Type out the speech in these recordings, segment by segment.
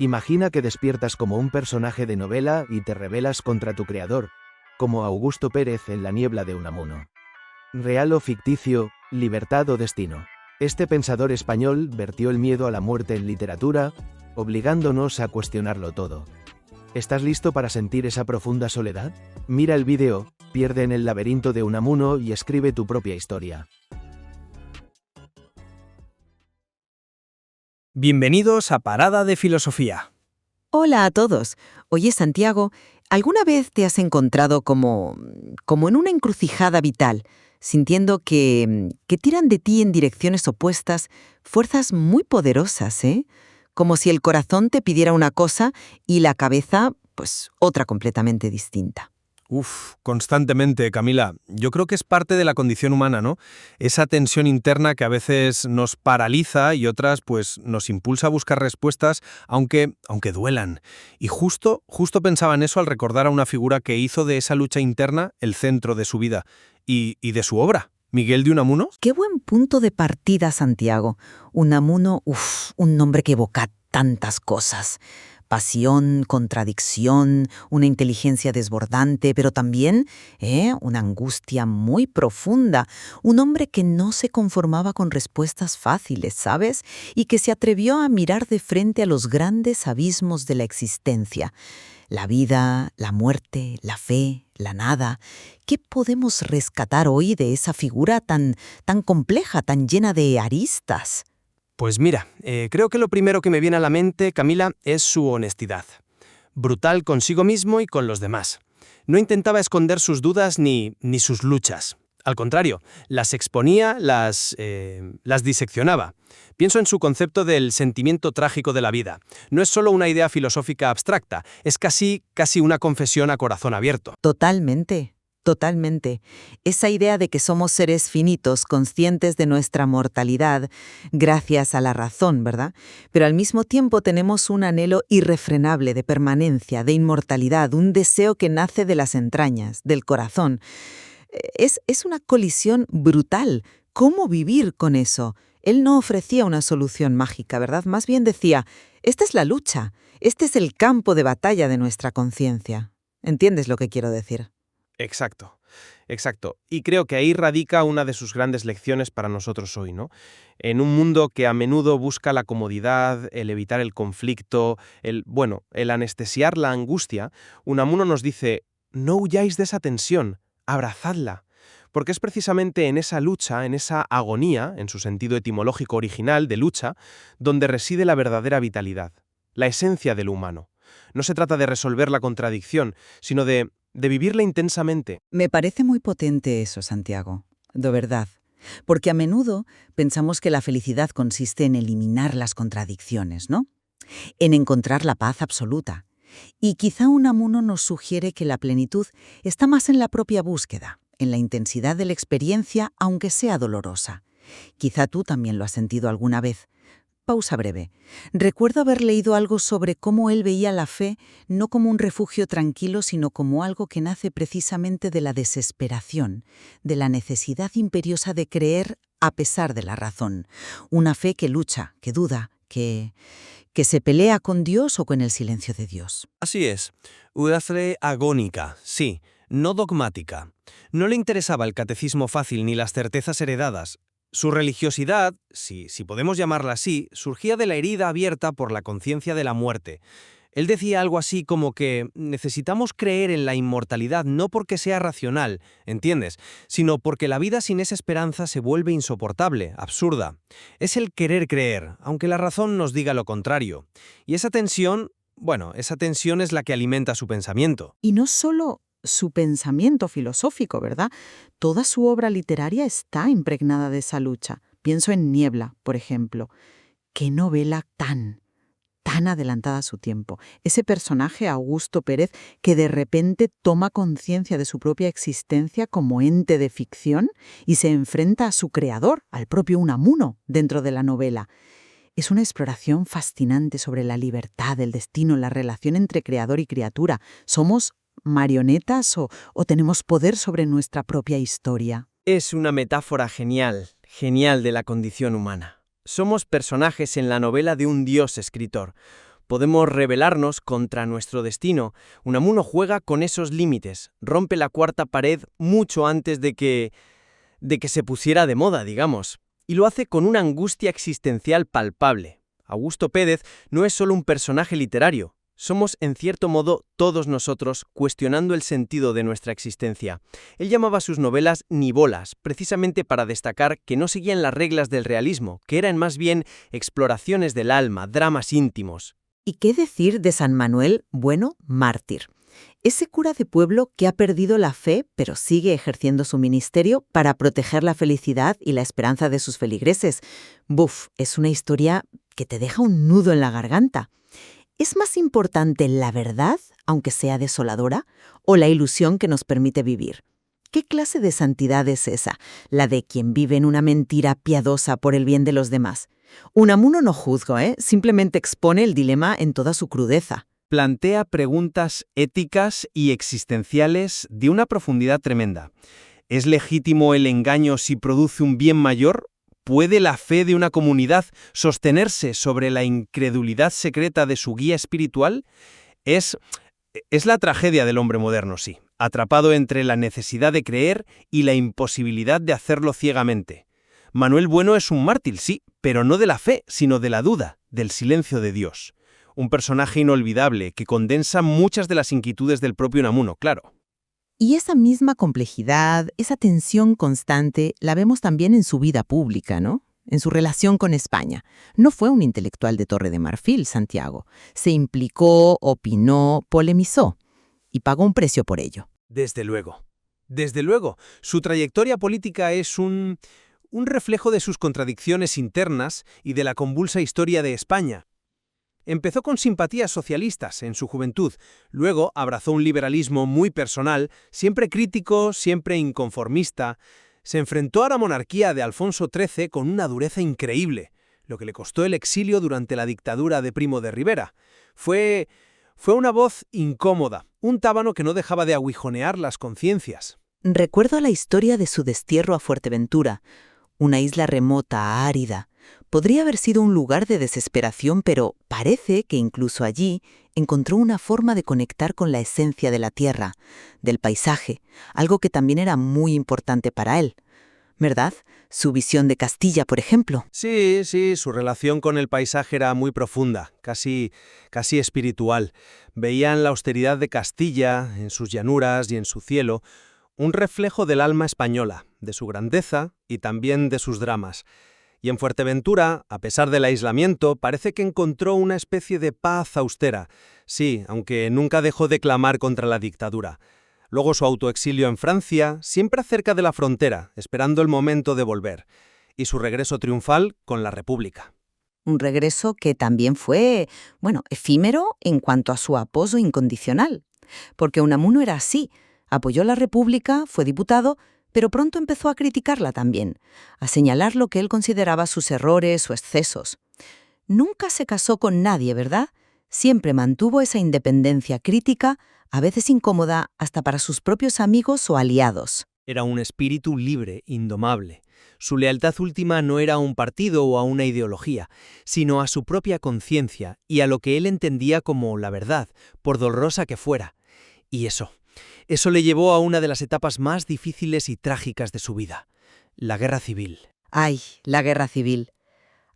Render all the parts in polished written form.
Imagina que despiertas como un personaje de novela y te rebelas contra tu creador, como Augusto Pérez en La niebla de Unamuno. Real o ficticio, libertad o destino. Este pensador español vertió el miedo a la muerte en literatura, obligándonos a cuestionarlo todo. ¿Estás listo para sentir esa profunda soledad? Mira el vídeo, pierde en el laberinto de Unamuno y escribe tu propia historia. Bienvenidos a Parada de Filosofía. Hola a todos. Oye, Santiago, ¿alguna vez te has encontrado como en una encrucijada vital, sintiendo que tiran de ti en direcciones opuestas fuerzas muy poderosas, ¿eh? Como si el corazón te pidiera una cosa y la cabeza, pues, otra completamente distinta. Constantemente, Camila. Yo creo que es parte de la condición humana, ¿no? Esa tensión interna que a veces nos paraliza y otras, pues, nos impulsa a buscar respuestas, aunque duelan. Y justo pensaba en eso al recordar a una figura que hizo de esa lucha interna el centro de su vida y de su obra. ¿Miguel de Unamuno? Qué buen punto de partida, Santiago. Unamuno, un nombre que evoca tantas cosas. Pasión, contradicción, una inteligencia desbordante, pero también una angustia muy profunda. Un hombre que no se conformaba con respuestas fáciles, ¿sabes? Y que se atrevió a mirar de frente a los grandes abismos de la existencia. La vida, la muerte, la fe, la nada. ¿Qué podemos rescatar hoy de esa figura tan compleja, tan llena de aristas? Pues mira, creo que lo primero que me viene a la mente, Camila, es su honestidad. Brutal consigo mismo y con los demás. No intentaba esconder sus dudas ni sus luchas. Al contrario, las exponía, las diseccionaba. Pienso en su concepto del sentimiento trágico de la vida. No es solo una idea filosófica abstracta, es casi una confesión a corazón abierto. Totalmente. Totalmente. Esa idea de que somos seres finitos, conscientes de nuestra mortalidad, gracias a la razón, ¿verdad? Pero al mismo tiempo tenemos un anhelo irrefrenable de permanencia, de inmortalidad, un deseo que nace de las entrañas, del corazón. Es una colisión brutal. ¿Cómo vivir con eso? Él no ofrecía una solución mágica, ¿verdad? Más bien decía, esta es la lucha, este es el campo de batalla de nuestra conciencia. ¿Entiendes lo que quiero decir? Exacto. Y creo que ahí radica una de sus grandes lecciones para nosotros hoy, ¿no? En un mundo que a menudo busca la comodidad, el evitar el conflicto, el anestesiar la angustia, Unamuno nos dice, no huyáis de esa tensión, abrazadla. Porque es precisamente en esa lucha, en esa agonía, en su sentido etimológico original de lucha, donde reside la verdadera vitalidad, la esencia del humano. No se trata de resolver la contradicción, sino de vivirla intensamente. Me parece muy potente eso, Santiago, de verdad. Porque a menudo pensamos que la felicidad consiste en eliminar las contradicciones, ¿no? En encontrar la paz absoluta. Y quizá Unamuno nos sugiere que la plenitud está más en la propia búsqueda, en la intensidad de la experiencia, aunque sea dolorosa. Quizá tú también lo has sentido alguna vez. Pausa breve. Recuerdo haber leído algo sobre cómo él veía la fe no como un refugio tranquilo, sino como algo que nace precisamente de la desesperación, de la necesidad imperiosa de creer a pesar de la razón. Una fe que lucha, que duda, que se pelea con Dios o con el silencio de Dios. Así es, una fe agónica, sí, no dogmática. No le interesaba el catecismo fácil ni las certezas heredadas. Su religiosidad, si podemos llamarla así, surgía de la herida abierta por la conciencia de la muerte. Él decía algo así como que necesitamos creer en la inmortalidad no porque sea racional, ¿entiendes?, sino porque la vida sin esa esperanza se vuelve insoportable, absurda. Es el querer creer, aunque la razón nos diga lo contrario. Y esa tensión es la que alimenta su pensamiento. Y no solo su pensamiento filosófico, ¿verdad? Toda su obra literaria está impregnada de esa lucha. Pienso en Niebla, por ejemplo. Qué novela tan adelantada a su tiempo. Ese personaje, Augusto Pérez, que de repente toma conciencia de su propia existencia como ente de ficción y se enfrenta a su creador, al propio Unamuno, dentro de la novela. Es una exploración fascinante sobre la libertad, el destino, la relación entre creador y criatura. ¿Somos marionetas o tenemos poder sobre nuestra propia historia? Es una metáfora genial de la condición humana. Somos personajes en la novela de un dios escritor. Podemos rebelarnos contra nuestro destino. Unamuno juega con esos límites, rompe la cuarta pared mucho antes de que se pusiera de moda, digamos. Y lo hace con una angustia existencial palpable. Augusto Pérez no es solo un personaje literario. Somos, en cierto modo, todos nosotros cuestionando el sentido de nuestra existencia. Él llamaba sus novelas nivolas, precisamente para destacar que no seguían las reglas del realismo, que eran más bien exploraciones del alma, dramas íntimos. ¿Y qué decir de San Manuel Bueno Mártir? Ese cura de pueblo que ha perdido la fe, pero sigue ejerciendo su ministerio para proteger la felicidad y la esperanza de sus feligreses. Buf, es una historia que te deja un nudo en la garganta. ¿Es más importante la verdad, aunque sea desoladora, o la ilusión que nos permite vivir? ¿Qué clase de santidad es esa, la de quien vive en una mentira piadosa por el bien de los demás? Unamuno no juzga, simplemente expone el dilema en toda su crudeza. Plantea preguntas éticas y existenciales de una profundidad tremenda. ¿Es legítimo el engaño si produce un bien mayor? ¿Puede la fe de una comunidad sostenerse sobre la incredulidad secreta de su guía espiritual? Es la tragedia del hombre moderno, sí, atrapado entre la necesidad de creer y la imposibilidad de hacerlo ciegamente. Manuel Bueno es un mártir, sí, pero no de la fe, sino de la duda, del silencio de Dios. Un personaje inolvidable que condensa muchas de las inquietudes del propio Unamuno, claro. Y esa misma complejidad, esa tensión constante, la vemos también en su vida pública, ¿no? En su relación con España. No fue un intelectual de Torre de Marfil, Santiago. Se implicó, opinó, polemizó y pagó un precio por ello. Desde luego. Desde luego. Su trayectoria política es un reflejo de sus contradicciones internas y de la convulsa historia de España. Empezó con simpatías socialistas en su juventud, luego abrazó un liberalismo muy personal, siempre crítico, siempre inconformista. Se enfrentó a la monarquía de Alfonso XIII con una dureza increíble, lo que le costó el exilio durante la dictadura de Primo de Rivera. Fue una voz incómoda, un tábano que no dejaba de aguijonear las conciencias. Recuerdo la historia de su destierro a Fuerteventura, una isla remota, árida. Podría haber sido un lugar de desesperación, pero parece que incluso allí encontró una forma de conectar con la esencia de la tierra, del paisaje, algo que también era muy importante para él. ¿Verdad? Su visión de Castilla, por ejemplo. Sí, su relación con el paisaje era muy profunda, casi espiritual. Veía en la austeridad de Castilla, en sus llanuras y en su cielo, un reflejo del alma española, de su grandeza y también de sus dramas. Y en Fuerteventura, a pesar del aislamiento, parece que encontró una especie de paz austera. Sí, aunque nunca dejó de clamar contra la dictadura. Luego su autoexilio en Francia, siempre cerca de la frontera, esperando el momento de volver. Y su regreso triunfal con la República. Un regreso que también fue, efímero en cuanto a su apoyo incondicional. Porque Unamuno era así. Apoyó la República, fue diputado, pero pronto empezó a criticarla también, a señalar lo que él consideraba sus errores o excesos. Nunca se casó con nadie, ¿verdad? Siempre mantuvo esa independencia crítica, a veces incómoda hasta para sus propios amigos o aliados. Era un espíritu libre, indomable. Su lealtad última no era a un partido o a una ideología, sino a su propia conciencia y a lo que él entendía como la verdad, por dolorosa que fuera. Y eso le llevó a una de las etapas más difíciles y trágicas de su vida, la Guerra Civil. ¡Ay, la Guerra Civil!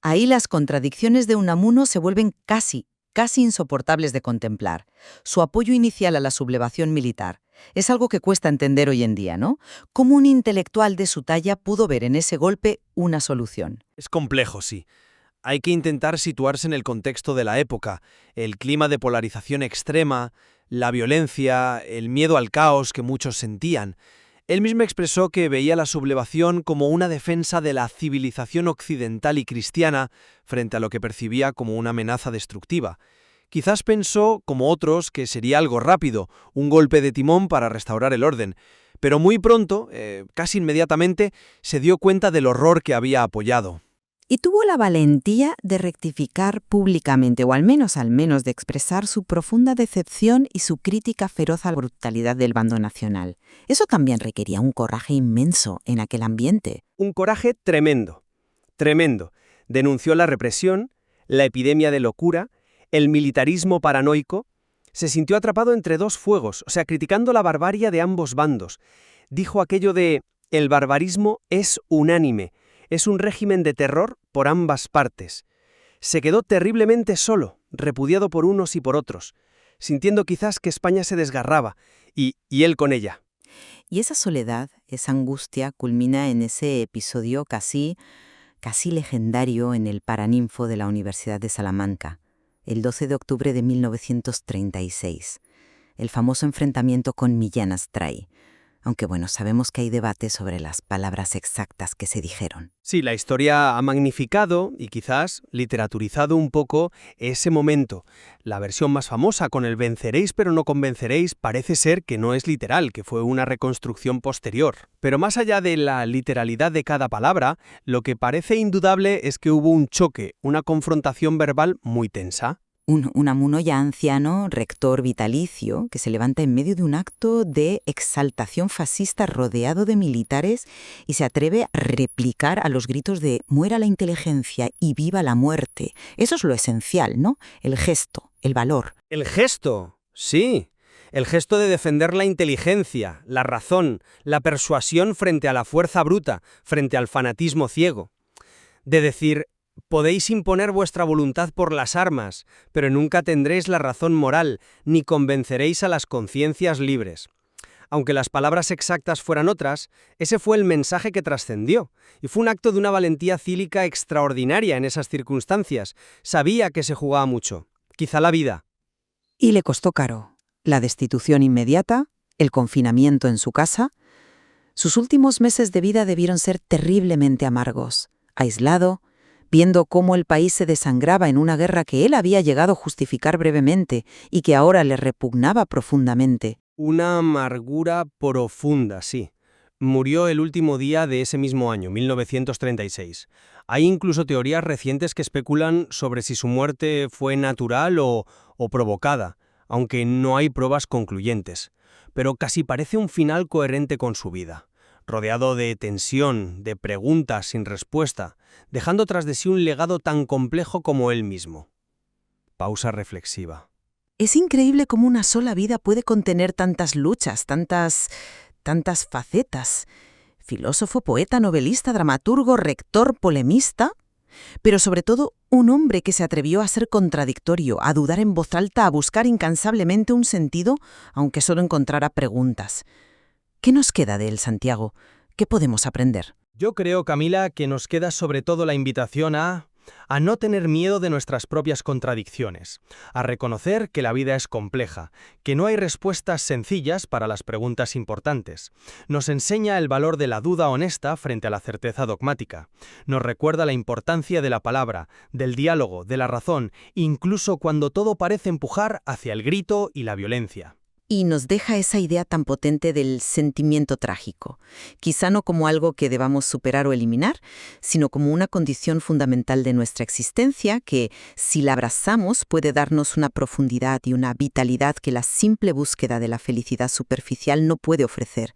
Ahí las contradicciones de Unamuno se vuelven casi insoportables de contemplar. Su apoyo inicial a la sublevación militar es algo que cuesta entender hoy en día, ¿no? ¿Cómo un intelectual de su talla pudo ver en ese golpe una solución? Es complejo, sí. Hay que intentar situarse en el contexto de la época, el clima de polarización extrema, la violencia, el miedo al caos que muchos sentían. Él mismo expresó que veía la sublevación como una defensa de la civilización occidental y cristiana frente a lo que percibía como una amenaza destructiva. Quizás pensó, como otros, que sería algo rápido, un golpe de timón para restaurar el orden, pero muy pronto, casi inmediatamente, se dio cuenta del horror que había apoyado. Y tuvo la valentía de rectificar públicamente, o al menos de expresar su profunda decepción y su crítica feroz a la brutalidad del bando nacional. Eso también requería un coraje inmenso en aquel ambiente. Un coraje tremendo, tremendo. Denunció la represión, la epidemia de locura, el militarismo paranoico, se sintió atrapado entre dos fuegos, o sea, criticando la barbarie de ambos bandos. Dijo aquello de: el barbarismo es unánime, es un régimen de terror por ambas partes. Se quedó terriblemente solo, repudiado por unos y por otros, sintiendo quizás que España se desgarraba, y él con ella. Y esa soledad, esa angustia, culmina en ese episodio casi legendario en el Paraninfo de la Universidad de Salamanca, el 12 de octubre de 1936, el famoso enfrentamiento con Millán Astray. Aunque bueno, sabemos que hay debate sobre las palabras exactas que se dijeron. Sí, la historia ha magnificado y quizás literaturizado un poco ese momento. La versión más famosa, con el venceréis pero no convenceréis, parece ser que no es literal, que fue una reconstrucción posterior. Pero más allá de la literalidad de cada palabra, lo que parece indudable es que hubo un choque, una confrontación verbal muy tensa. Unamuno ya anciano, rector vitalicio, que se levanta en medio de un acto de exaltación fascista rodeado de militares y se atreve a replicar a los gritos de «muera la inteligencia y viva la muerte». Eso es lo esencial, ¿no? El gesto, el valor. El gesto, sí. El gesto de defender la inteligencia, la razón, la persuasión frente a la fuerza bruta, frente al fanatismo ciego. De decir: podéis imponer vuestra voluntad por las armas, pero nunca tendréis la razón moral, ni convenceréis a las conciencias libres. Aunque las palabras exactas fueran otras, ese fue el mensaje que trascendió, y fue un acto de una valentía cívica extraordinaria en esas circunstancias. Sabía que se jugaba mucho, quizá la vida. Y le costó caro. La destitución inmediata, el confinamiento en su casa. Sus últimos meses de vida debieron ser terriblemente amargos. Aislado, viendo cómo el país se desangraba en una guerra que él había llegado a justificar brevemente y que ahora le repugnaba profundamente. Una amargura profunda, sí. Murió el último día de ese mismo año, 1936. Hay incluso teorías recientes que especulan sobre si su muerte fue natural o provocada, aunque no hay pruebas concluyentes. Pero casi parece un final coherente con su vida, rodeado de tensión, de preguntas sin respuesta, dejando tras de sí un legado tan complejo como él mismo. Pausa reflexiva. Es increíble cómo una sola vida puede contener tantas luchas, tantas facetas. Filósofo, poeta, novelista, dramaturgo, rector, polemista, pero sobre todo un hombre que se atrevió a ser contradictorio, a dudar en voz alta, a buscar incansablemente un sentido, aunque solo encontrara preguntas. ¿Qué nos queda de él, Santiago? ¿Qué podemos aprender? Yo creo, Camila, que nos queda sobre todo la invitación a no tener miedo de nuestras propias contradicciones, a reconocer que la vida es compleja, que no hay respuestas sencillas para las preguntas importantes. Nos enseña el valor de la duda honesta frente a la certeza dogmática. Nos recuerda la importancia de la palabra, del diálogo, de la razón, incluso cuando todo parece empujar hacia el grito y la violencia. Y nos deja esa idea tan potente del sentimiento trágico, quizá no como algo que debamos superar o eliminar, sino como una condición fundamental de nuestra existencia que, si la abrazamos, puede darnos una profundidad y una vitalidad que la simple búsqueda de la felicidad superficial no puede ofrecer.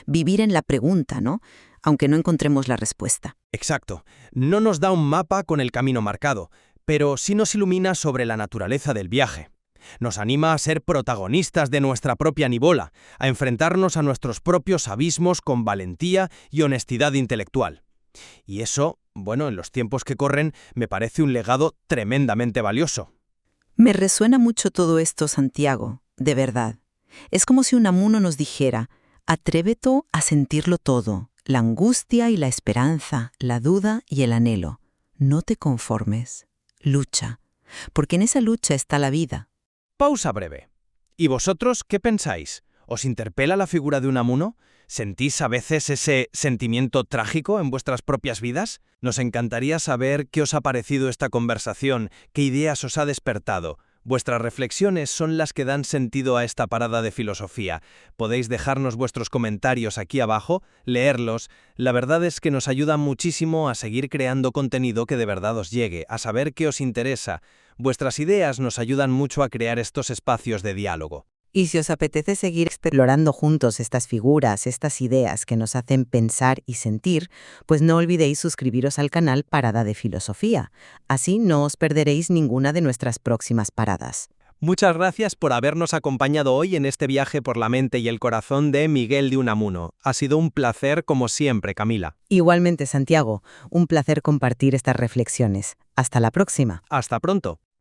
Vivir en la pregunta, ¿no? Aunque no encontremos la respuesta. Exacto. No nos da un mapa con el camino marcado, pero sí nos ilumina sobre la naturaleza del viaje. Nos anima a ser protagonistas de nuestra propia nivola, a enfrentarnos a nuestros propios abismos con valentía y honestidad intelectual. Y eso, bueno, en los tiempos que corren, me parece un legado tremendamente valioso. Me resuena mucho todo esto, Santiago, de verdad. Es como si Unamuno nos dijera: atrévete a sentirlo todo, la angustia y la esperanza, la duda y el anhelo. No te conformes, lucha, porque en esa lucha está la vida. Pausa breve. ¿Y vosotros qué pensáis? ¿Os interpela la figura de Unamuno? ¿Sentís a veces ese sentimiento trágico en vuestras propias vidas? Nos encantaría saber qué os ha parecido esta conversación, qué ideas os ha despertado. Vuestras reflexiones son las que dan sentido a esta parada de filosofía. Podéis dejarnos vuestros comentarios aquí abajo, leerlos. La verdad es que nos ayuda muchísimo a seguir creando contenido que de verdad os llegue, a saber qué os interesa. Vuestras ideas nos ayudan mucho a crear estos espacios de diálogo. Y si os apetece seguir explorando juntos estas figuras, estas ideas que nos hacen pensar y sentir, pues no olvidéis suscribiros al canal Parada de Filosofía. Así no os perderéis ninguna de nuestras próximas paradas. Muchas gracias por habernos acompañado hoy en este viaje por la mente y el corazón de Miguel de Unamuno. Ha sido un placer como siempre, Camila. Igualmente, Santiago, un placer compartir estas reflexiones. Hasta la próxima. Hasta pronto.